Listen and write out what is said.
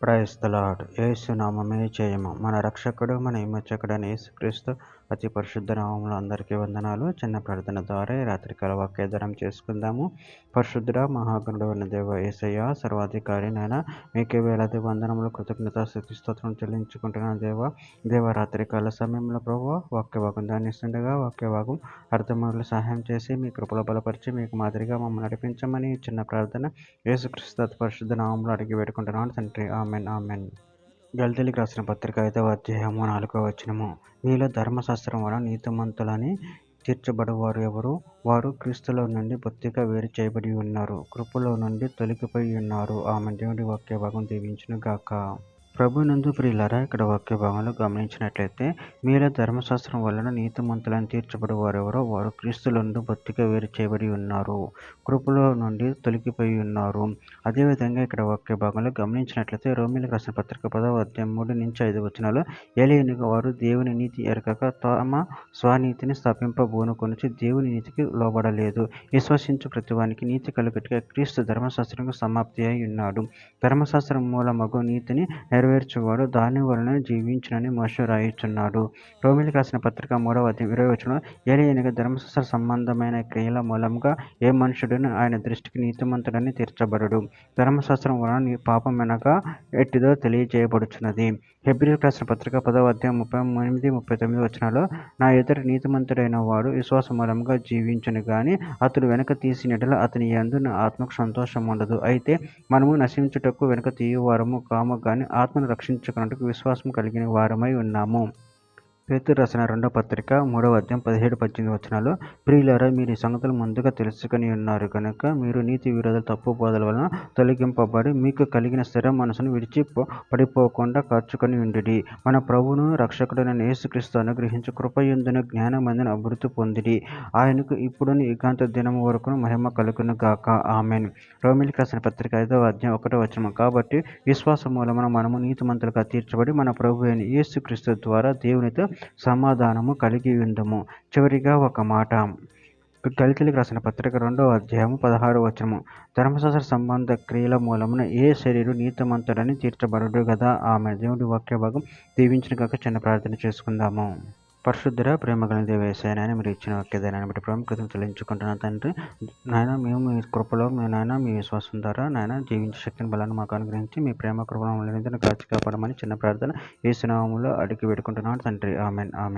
Praise the lord. యేసు నామమే జయము. మన రక్షకుడు, మన విమోచకుడైన యేసుక్రీస్తు అతి పరిశుద్ధ నామములో అందరికీ వందనాలు. చిన్న ప్రార్థన ద్వారా ఈ రాత్రికాల వాక్యాధారం చేసుకుందాము. పరిశుద్ధుడ, మహాగణుడు అయిన దేవ యేసయ్య, సర్వాధికారి నాయన, మీకే వేలాది వందనములు, కృతజ్ఞత, స్తుతి స్తోత్రం చెల్లించుకుంటున్నాను దేవ రాత్రికాల సమయంలో ప్రభువా, వాక్యభాగం ధ్యానిస్తుండగా వాక్యభాగం అర్థమవులు సహాయం చేసి మీ కృపలో బలపరిచి మీకు మాదిరిగా మమ్మల్ని నడిపించమని చిన్న ప్రార్థన యేసుక్రీస్తు అతి పరిశుద్ధ నామములో అడిగి వేడుకుంటున్నాను తండ్రి. Amen amen. గలతీయులకు రాసిన పత్రిక 5వ అధ్యాయము 4వ వచనము. మీలో ధర్మశాస్త్రం వలన నీతిమంతులని తీర్చబడువారు ఎవరు? వారు క్రీస్తులో నుండి బొత్తిగా వేరు చేయబడి ఉన్నారు, కృపలో నుండి తొలగిపోయి ఉన్నారు. ఆమె దేవుడి వాక్య భాగం దీవించును గాక. ప్రభునందు ప్రియులారా, ఇక్కడ వాక్య భాగంలో గమనించినట్లయితే, మీలో ధర్మశాస్త్రం వలన నీతిమంతులను తీర్చబడి వారెవరో వారు క్రీస్తుల నుండి బొత్తిగా వేరు చేయబడి ఉన్నారు, కృపలో నుండి తొలగిపోయి ఉన్నారు. అదేవిధంగా ఇక్కడ వాక్య భాగంలో గమనించినట్లయితే రోమీయులకు రాసిన పత్రిక 10వ అధ్యాయం 3 నుంచి 5 వచనాలు, ఏలియనగా వారు దేవుని నీతి ఎరగక తమ స్వనీతిని స్థాపింపబూనుకొనుచు దేవుని నీతికి లోబడలేదు. విశ్వసించు ప్రతివానికి నీతి కలుగుటకై క్రీస్తు ధర్మశాస్త్రం సమాప్తి అయి ఉన్నాడు. ధర్మశాస్త్రం మూలమగు నీతిని నెరవేర్చువాడు దాని వలన జీవించునని మోషే రాయుచున్నాడు. రోమీయులకు రాసిన పత్రిక 3వ అధ్యాయం 20 వచనంలో, ఏలియనగా ధర్మశాస్త్ర సంబంధమైన క్రియల మూలంగా ఏ మనుషుడును ఆయన దృష్టికి నీతిమంతుడని తీర్చబడడు. ధర్మశాస్త్రం వలన పాపమనగా ఎట్టిదో తెలియజేయబడుచున్నది. హెబ్రీయులకు రాసిన పత్రిక 10వ అధ్యాయం 38-39 వచనాల్లో, నా ఎదుట నీతిమంతుడైన వాడు విశ్వాస మూలంగా జీవించును గాని అతడు వెనక తీసినట్ల అతని యందు నా ఆత్మకు సంతోషం ఉండదు. అయితే మనము నశించుటకు వెనక తీయువారము కాము గాని ఆత్మను రక్షించుకున్నట్టుకు విశ్వాసం కలిగిన వారమై ఉన్నాము. పేతురు రాసిన 2వ పత్రిక 3వ అధ్యాయం 17-18 వచనాలు, ప్రియులారా, మీరు ఈ సంగతులు ముందుగా తెలుసుకొని ఉన్నారు కనుక మీరు నీతి విరోధుల తప్పు బోధల వలన తొలగింపబడి మీకు కలిగిన స్థిర మనసును విడిచి పడిపోకుండా కాచుకొని ఉండిడి. మన ప్రభువును రక్షకుడైన యేసుక్రీస్తు అనుగ్రహించి కృపయందున జ్ఞానమందున అభివృద్ధి పొందిడి. ఆయనకు ఇప్పుడును యుగాంత దినము వరకు మహిమ కలుగును గాక. ఆమెన్. రోమీయులకు రాసిన పత్రిక 5వ అధ్యాయం 1వ వచనం, కాబట్టి విశ్వాస మూలమున మనము నీతిమంతులుగా తీర్చబడి మన ప్రభు అయిన యేసుక్రీస్తు ద్వారా దేవునితో సమాధానము కలిగి ఉందము. చివరిగా ఒక మాట. గలతీయులకు రాసిన పత్రిక 2వ అధ్యాయము 16వ వచనము, ధర్మశాస్త్ర సంబంధ క్రియల మూలమున ఏ శరీరు నీతిమంతుడని తీర్చబడడు గదా. ఆమె దేవుడి వాక్య భాగం దీవించిన కాక చిన్న ప్రార్థన చేసుకుందాము. పరిశుద్ధుర, ప్రేమ కలిగిన దేవ యేసయ్య, నాయన మీరు ఇచ్చిన వాక్యదాన్ని బట్టి ప్రాముఖ్యతను చెల్లించుకుంటున్నాను తండ్రి. నాయన మేము మీ కృపలో నాయన మీ విశ్వాసం ద్వారా నాయన జీవించే శక్తిని బలాన్ని మాకు అనుగ్రహించి మీ ప్రేమ కృపను కాచి కాపాడమని చిన్న ప్రార్థన యేసు నామములో అడిగి వేడుకుంటున్నాను తండ్రి. Amen amen.